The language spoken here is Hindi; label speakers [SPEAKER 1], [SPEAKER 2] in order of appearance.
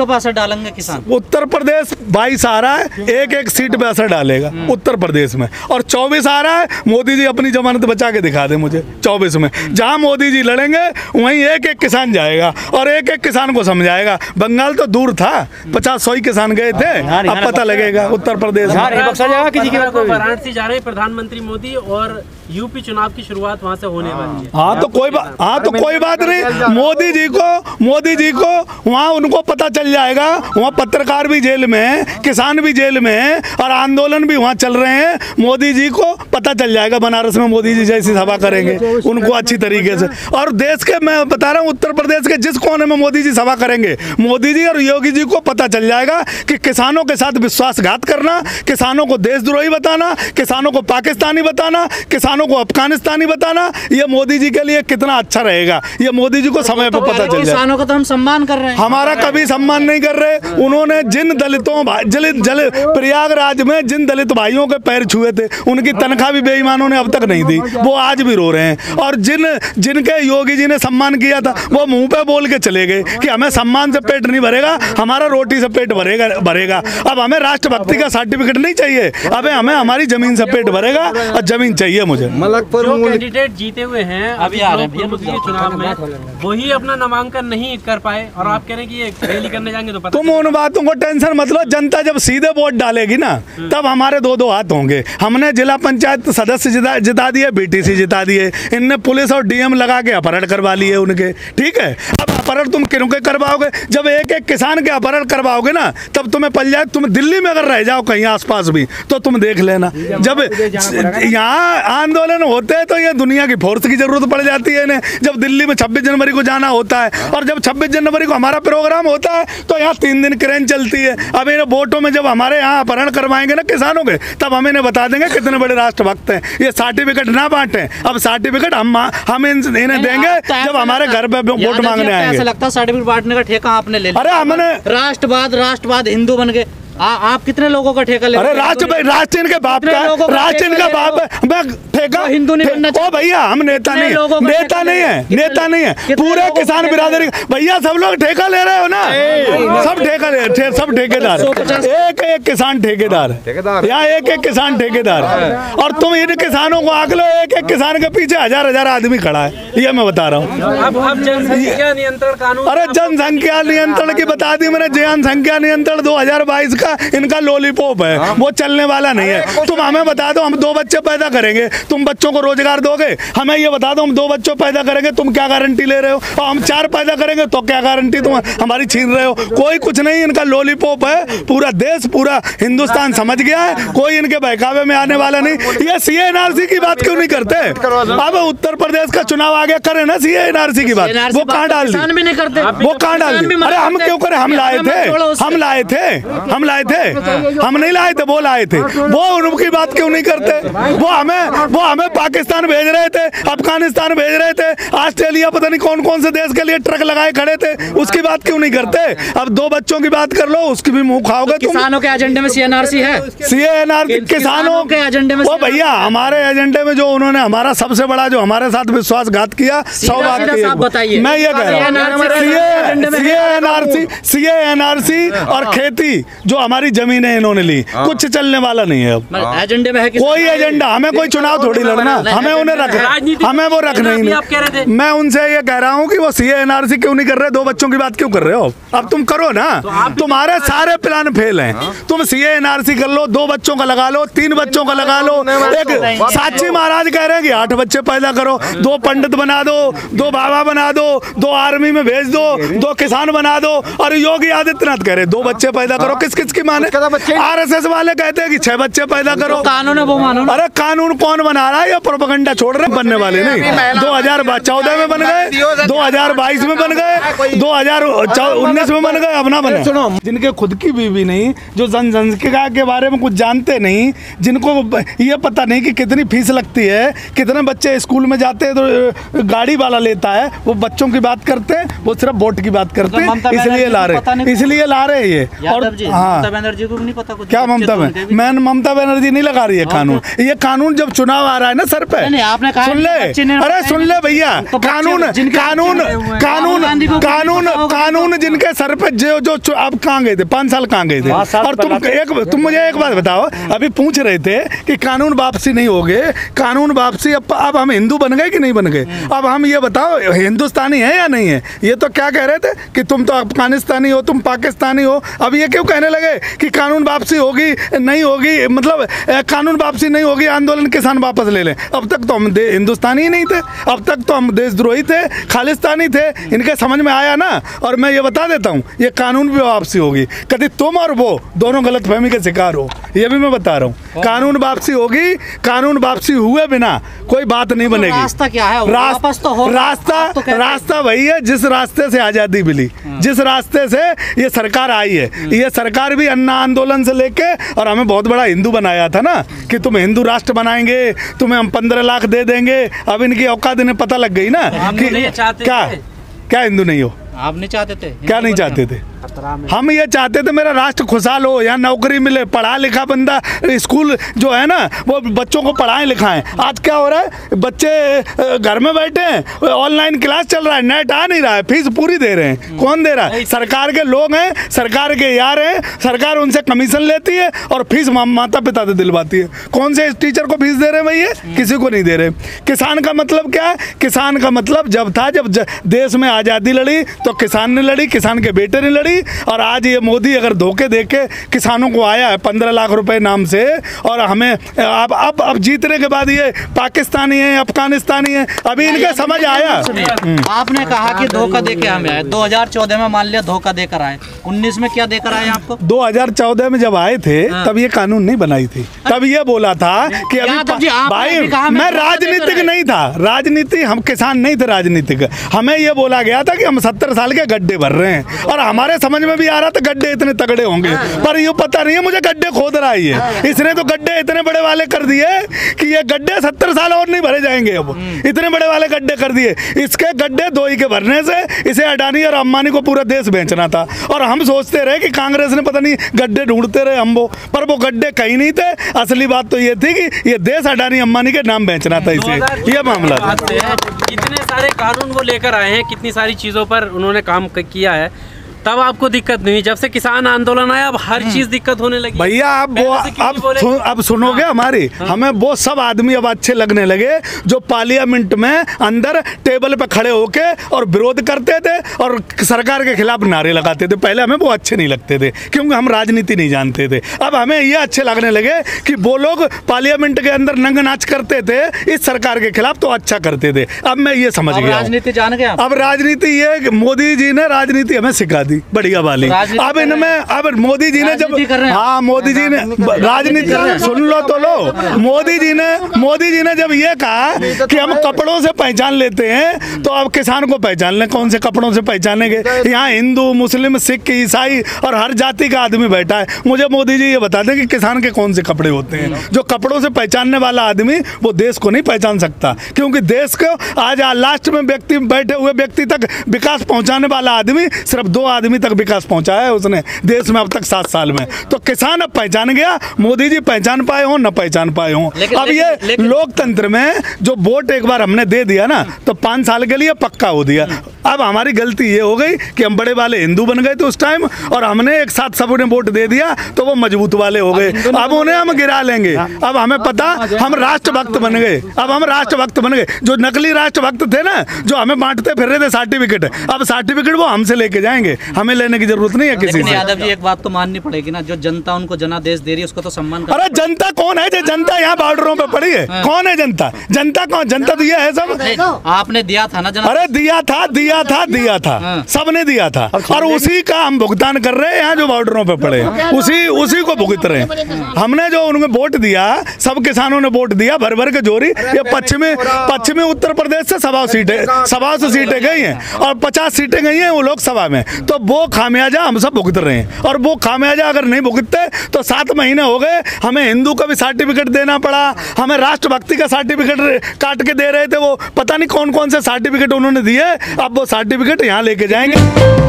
[SPEAKER 1] सीटों पर असर डालेंगे किसान?
[SPEAKER 2] उत्तर प्रदेश 22 आ रहा है, एक एक सीट पे असर डालेगा उत्तर प्रदेश में। और 24 आ रहा है, मोदी जी अपनी जमानत बचा के दिखा दे मुझे 24 में। जहां मोदी जी लड़ेंगे वहीं एक एक किसान जाएगा और एक एक किसान को समझाएगा। बंगाल तो दूर था, 50-100 ही किसान गए थे, अब पता लगेगा उत्तर प्रदेश
[SPEAKER 3] वाराणसी जा रहे हैं प्रधानमंत्री मोदी और यूपी चुनाव की शुरुआत वहां से होने वाली है।
[SPEAKER 2] हाँ तो कोई बात नहीं। मोदी जी को वहाँ उनको पता चल जाएगा। वहाँ पत्रकार भी जेल में है, किसान भी जेल में है और आंदोलन भी वहाँ चल रहे हैं। मोदी जी को पता चल जाएगा, बनारस में मोदी जी जैसी सभा करेंगे उनको अच्छी तरीके से। और देश के, मैं बता रहा हूँ, उत्तर प्रदेश के जिस कोने में मोदी जी सभा करेंगे, मोदी जी और योगी जी को पता चल जाएगा कि किसानों के साथ विश्वासघात करना, किसानों को देशद्रोही बताना, किसानों को पाकिस्तानी बताना, किसानों को अफगानिस्तानी बताना, ये मोदी जी के लिए कितना अच्छा रहेगा। ये मोदी जी को समय पर पता चल जाए।
[SPEAKER 1] किसानों का तो हम सम्मान कर रहे हैं।
[SPEAKER 2] हमारा कभी सम्मान नहीं कर रहे। उन्होंने जिन दलितों प्रयागराज में जिन दलित भाइयों के पैर छुए थे, उनकी तनख्वाह भी बेईमानों ने अब तक नहीं दी, वो आज भी रो रहे हैं। और जिनके योगी जी ने सम्मान किया था, वो मुंह पे बोल के चले गए कि हमें सम्मान से पेट नहीं भरेगा, हमारा रोटी से पेट भरेगा। अब हमें राष्ट्रभक्ति का सर्टिफिकेट नहीं चाहिए, अब हमें हमारी जमीन से पेट भरेगा और जमीन चाहिए मुझे।
[SPEAKER 3] जो कैंडिडेट जीते हुए हैं अभी आ रहे हैं चुनाव में, वही अपना नामांकन नहीं कर पाए और आप कह रहे हैं कि ये रैली करने जाएंगे तो
[SPEAKER 2] तुम उन बातों को टेंशन मत लो। जनता जब सीधे वोट डालेगी ना, तब हमारे दो हाथ होंगे। हमने जिला पंचायत सदस्य जिता दिए, बीटीसी जिता दिए, इनने पुलिस और डीएम लगा के अपहरण करवा लिए उनके। ठीक है, अब अपहरण तुम किन के करवाओगे? जब एक एक किसान के अपहरण करवाओगे ना, तब तुम्हें पल जाए। तुम दिल्ली में अगर रह जाओ कहीं आसपास भी, तो तुम देख लेना, जब यहाँ आंदोलन होते हैं तो ये दुनिया की फोर्स की जरूरत पड़ जाती है इन्हें। जब दिल्ली में 26 जनवरी को जाना होता है, और जब 26 जनवरी को हमारा प्रोग्राम होता है, तो यहाँ 3 दिन क्रेन चलती है। अब इन वोटों में जब हमारे यहाँ अपहरण करवाएंगे ना किसानों के, तब हम इन्हें बता देंगे कितने बड़े राष्ट्रभक्त हैं। ये सर्टिफिकेट ना बांटें, अब सर्टिफिकेट हम इन्हें देंगे जब हमारे घर पे वोट मांगने आएंगे।
[SPEAKER 1] ऐसा लगता है सर्टिफिकेट बांटने का ठेका आपने ले लिया।
[SPEAKER 2] अरे हमने
[SPEAKER 1] राष्ट्रवाद हिंदू बन गए। आप कितने लोगों का ठेका ले?
[SPEAKER 2] अरे राष्ट्र इनके बाप का, राष्ट्र इनका बाप है। मैं ठेका
[SPEAKER 1] हिंदू नहीं बनना चाहिए।
[SPEAKER 2] ओ भैया, हम नेता नहीं है, पूरे किसान बिरादरी। भैया सब लोग ठेका ले रहे हो ना, सब ठेका ले, सब ठेकेदार, एक एक किसान ठेकेदार, यहाँ एक एक किसान ठेकेदार। और तुम इन किसानों को आंक लो, एक एक किसान के पीछे हजार आदमी खड़ा है, ये मैं बता रहा हूँ।
[SPEAKER 3] जनसंख्या नियंत्रण कानून,
[SPEAKER 2] अरे जनसंख्या नियंत्रण की बता दी मैंने। जनसंख्या नियंत्रण 2022 का इनका लॉलीपॉप है, वो चलने वाला नहीं है। तुम हमें बता दो, हम 2 बच्चे पैदा करेंगे, तुम बच्चों को रोजगार दोगे? हमें ये बता दो, हम 2 बच्चों पैदा करेंगे, तुम क्या गारंटी ले रहे हो? और हम 4 पैदा करेंगे तो क्या गारंटी तुम हमारी छीन रहे हो? कोई कुछ नहीं, इनका लॉलीपॉप है। पूरा देश, पूरा हिंदुस्तान समझ गया है, कोई इनके बहकावे में आने वाला नहीं। ये सीए एनआरसी की बात क्यों नहीं करते? अब उत्तर प्रदेश का चुनाव आगे करे ना, सीए एनआरसी की बात वो कहाँ डाल दी? वो कहाँ डाल दी? अरे हम क्यों करें? हम लाए थे, हम नहीं लाए थे, वो लाए थे। वो उनकी बात क्यों नहीं करते? वो हमें पाकिस्तान भेज रहे थे, अफगानिस्तान भेज रहे थे, ऑस्ट्रेलिया, पता नहीं कौन कौन से देश के लिए ट्रक लगाए खड़े थे, उसकी बात क्यों नहीं करते? अब 2 बच्चों की बात कर लो, उसकी भी मुंह खाओगे तुम।
[SPEAKER 1] किसानों के एजेंडे में सीएनआरसी है,
[SPEAKER 2] सीएनआरसी किसानों के एजेंडे में। वो भैया हमारे एजेंडे में जो उन्होंने हमारा सबसे बड़ा जो हमारे साथ विश्वासघात किया, 100 बात की। मैं ये कह रहा हूँ, सीएनआरसी और खेती जो हमारी जमीन है इन्होंने ली, कुछ चलने वाला नहीं है। अब
[SPEAKER 1] एजेंडे में है
[SPEAKER 2] कोई एजेंडा, हमें कोई चुनाव थोड़ी लड़ना, हमें उन्हें हमें वो रखना ही नहीं। मैं उनसे ये कह रहा हूँ कि वो सीए एनआरसी क्यों नहीं कर रहे? 2 बच्चों की बात क्यों कर रहे हो? अब तुम करो ना, तुम्हारे सारे प्लान फेल हैं। तुम सीए एनआरसी कर लो, 2 बच्चों का लगा लो, 3 बच्चों का लगा लो। एक साक्षी महाराज कह रहे हैं कि 8 बच्चे पैदा करो, 2 पंडित बना दो, 2 बाबा बना दो, 2 आर्मी में भेज दो, 2 किसान बना दो। और योगी आदित्यनाथ कह रहे 2 बच्चे पैदा करो, किस किस की माने? आरएसएस वाले कहते हैं कि 6 बच्चे पैदा करो।
[SPEAKER 1] कानून है वो मानो।
[SPEAKER 2] अरे कानून कौन बना रहा है? ये प्रोपेगेंडा छोड़ रहे, बनने वाले नहीं। 2014 में बन गए, 2022 में बन गए, 2019 में बन गए, अब ना बने। सुनो, जिनके खुद की बीवी नहीं, जो जनसंख्या के बारे में कुछ जानते नहीं, जिनको ये पता नहीं कि कितनी फीस लगती है, कितने बच्चे स्कूल में जाते हैं तो गाड़ी वाला लेता है, वो बच्चों की बात करते हैं, वो सिर्फ वोट की बात करते हैं, इसलिए ला रहे ये। और हाँ,
[SPEAKER 1] ममता बनर्जी को भी नहीं पता कुछ?
[SPEAKER 2] क्या ममता ममता बनर्जी नहीं लगा रही है कानून। ये कानून जब चुनाव आ रहा है ना सर पे,
[SPEAKER 1] नहीं आपने कहा
[SPEAKER 2] सुन ले, अरे सुन ले भैया, कानून कानून कानून कानून कानून जिनके सर पे जो अब कहाँ गए थे, 5 साल कहाँ गए थे? और तुम मुझे एक बात बताओ, अभी पूछ रहे थे कि कानून वापसी नहीं होगे, कानून वापसी अब हम हिंदू बन गए कि नहीं बन गए? अब हम ये बताओ हिंदुस्तानी है या नहीं है? ये तो क्या कह रहे थे कि तुम तो अफगानिस्तानी हो, तुम पाकिस्तानी हो, अब ये क्यों कहने लगे कि कानून वापसी होगी नहीं होगी, मतलब कानून वापसी नहीं होगी, आंदोलन किसान वापस ले लें। अब तक तो हम हिंदुस्तानी ही नहीं थे, अब तक तो हम देशद्रोही थे, खालिस्तानी थे। इनके समझ में आया ना। और मैं ये बता देता हूँ, ये कानून भी वापसी होगी, कभी तुम और वो दोनों गलतफहमी के शिकार हो, ये भी मैं बता रहा हूँ। कानून वापसी होगी, कानून वापसी हुए बिना कोई बात नहीं बनेगी।
[SPEAKER 1] रास्ता क्या है?
[SPEAKER 2] रास्ता वही है जिस रास्ते से आज़ादी मिली, जिस रास्ते से ये सरकार आई है। ये सरकार भी अन्ना आंदोलन से लेके और हमें बहुत बड़ा हिंदू बनाया था ना, कि तुम हिंदू राष्ट्र बनाएंगे, तुम्हें हम 15 लाख दे देंगे। अब इनकी औकात इन्हें पता लग गई ना कि क्या हिंदू नहीं हो।
[SPEAKER 1] आप नहीं चाहते थे?
[SPEAKER 2] क्या नहीं चाहते थे? हम ये चाहते थे मेरा राष्ट्र खुशहाल हो, यहाँ नौकरी मिले, पढ़ा लिखा बंदा, स्कूल जो है ना वो बच्चों को पढ़ाएं लिखाएं। आज क्या हो रहा है, बच्चे घर में बैठे हैं, ऑनलाइन क्लास चल रहा है, नेट आ नहीं रहा है, फीस पूरी दे रहे हैं। कौन दे रहा है? सरकार के लोग हैं, सरकार के यार हैं, सरकार उनसे कमीशन लेती है और फीस माता पिता से दिलवाती है। कौन से टीचर को फीस दे रहे हैं भैया? किसी को नहीं दे रहे। किसान का मतलब क्या है? किसान का मतलब जब देश में आज़ादी लड़ी तो किसान ने लड़ी, किसान के बेटे ने लड़ी। और आज ये मोदी अगर धोखे देके किसानों को आया है 15 लाख रुपए नाम से, और हमें अब जीतने के बाद ये पाकिस्तानी है, अफगानिस्तानी है, अभी इनके समझ आया।
[SPEAKER 1] आपने कहा कि धोखा देके हमें आए, 2014 में मान लिया धोखा देकर आए, 19 में क्या देकर आए आपको?
[SPEAKER 2] 2014 में जब आए थे तब ये कानून नहीं बनाई थी, तब ये बोला था कि अभी भाई मैं राजनीतिक नहीं था, राजनीति हम किसान नहीं थे राजनीतिक। हमें ये बोला गया था कि हम 70 साल के गड्ढे भर रहे हैं, और हमारे समझ में भी आ रहा था गड्ढे इतने तगड़े होंगे, पर ये पता नहीं है मुझे गड्ढे खोद रहा है। इसने तो गड्ढे इतने बड़े वाले कर दिए कि ये गड्ढे 70 साल और नहीं भरे जाएंगे। अब इतने बड़े वाले गड्ढे कर दिए। इसके गड्ढे दोई के भरने से इसे अडानी और अंबानी को पूरा देश बेचना था, और हम सोचते रहे कि कांग्रेस ने पता नहीं गड्ढे ढूंढते रहे हम, पर वो गड्ढे कहीं नहीं थे। असली बात तो ये थी कि ये देश अडानी अंबानी के नाम बेचना था इसे, ये मामला था।
[SPEAKER 3] इतने सारे कानून वो लेकर आए हैं, कितनी सारी चीजों पर उन्होंने काम किया है, तब आपको दिक्कत नहीं। जब से किसान आंदोलन आया अब हर चीज दिक्कत होने लगी
[SPEAKER 2] भैया। अब सुनोगे हमारी, हमें वो सब आदमी अब अच्छे लगने लगे जो पार्लियामेंट में अंदर टेबल पे खड़े होके और विरोध करते थे और सरकार के खिलाफ नारे लगाते थे। पहले हमें वो अच्छे नहीं लगते थे क्योंकि हम राजनीति नहीं जानते थे। अब हमें ये अच्छे लगने लगे कि वो लोग पार्लियामेंट के अंदर नंग नाच करते थे इस सरकार के खिलाफ, तो अच्छा करते थे। अब मैं ये समझ गया,
[SPEAKER 1] राजनीति जान गया।
[SPEAKER 2] अब राजनीति ये मोदी जी ने राजनीति हमें सिखा बढ़िया वाली। अब इनमें अब मोदी जी ने जब मोदी जी ने राजनीति सुन लो तो लो, मोदी जी ने जब ये कहा कि हम कपड़ों से पहचान लेते हैं, तो अब किसान को पहचान लें, कौन से कपड़ों से पहचानेंगे? यहाँ हिंदू, मुस्लिम, सिख, ईसाई और हर जाति का आदमी बैठा है। मुझे मोदी जी ये बता दें कि किसान के कौन से कपड़े होते हैं? जो कपड़ों से पहचानने वाला आदमी वो देश को नहीं पहचान सकता, क्योंकि देश को आज लास्ट में व्यक्ति बैठे हुए व्यक्ति तक विकास पहुंचाने वाला आदमी सिर्फ 2 आदमी तक विकास पहुंचाया है उसने देश में अब तक 7 साल में। तो किसान अब पहचान गया, मोदी जी पहचान पाए हो न पहचान पाए हो। अब ये लोकतंत्र में जो वोट एक बार हमने दे दिया ना, तो 5 साल के लिए पक्का हो दिया। अब हमारी गलती ये हो गई कि हम बड़े वाले हिंदू बन गए थे उस टाइम, और हमने एक साथ सबने वोट दे दिया तो वो मजबूत वाले हो गए। अब उन्हें हम गिरा लेंगे। अब हमें पता, हम राष्ट्रभक्त बन गए। अब हम राष्ट्रभक्त बन गए। जो नकली राष्ट्रभक्त थे ना, जो हमें बांटते फिर रहे थे सर्टिफिकेट, अब सर्टिफिकेट वो हमसे लेके जाएंगे, हमें लेने की जरूरत नहीं है किसी से।
[SPEAKER 1] यादव जी एक बात तो माननी पड़ेगी ना, जो जनता उनको जनादेश दे रही है उसको तो सम्मान।
[SPEAKER 2] अरे जनता कौन है? जो जनता यहाँ बॉर्डरों पे पड़ी है, कौन है जनता? जनता कौन? जनता तो ये है सब।
[SPEAKER 1] आपने दिया था ना?
[SPEAKER 2] अरे दिया था, सबने दिया था, और उसी का हम भुगतान कर रहे हैं। यहाँ जो बॉर्डरों पे पड़े उसी को भुगत रहे हैं। हमने जो उनको वोट दिया, सब किसानों ने वोट दिया भर भर के जोरी। ये पश्चिमी उत्तर प्रदेश से 100 सीटें गई हैं और 50 सीटें गई हैं वो लोकसभा में। तो वो खामियाजा हम सब भुगत रहे हैं, और वो खामियाजा अगर नहीं भुगतते तो 7 महीने हो गए हमें हिंदू का भी सर्टिफिकेट देना पड़ा, हमें राष्ट्रभक्ति का सर्टिफिकेट काट के दे रहे थे। वो पता नहीं कौन कौन से सर्टिफिकेट उन्होंने दिए। अब वो सर्टिफिकेट यहाँ लेके जाएंगे।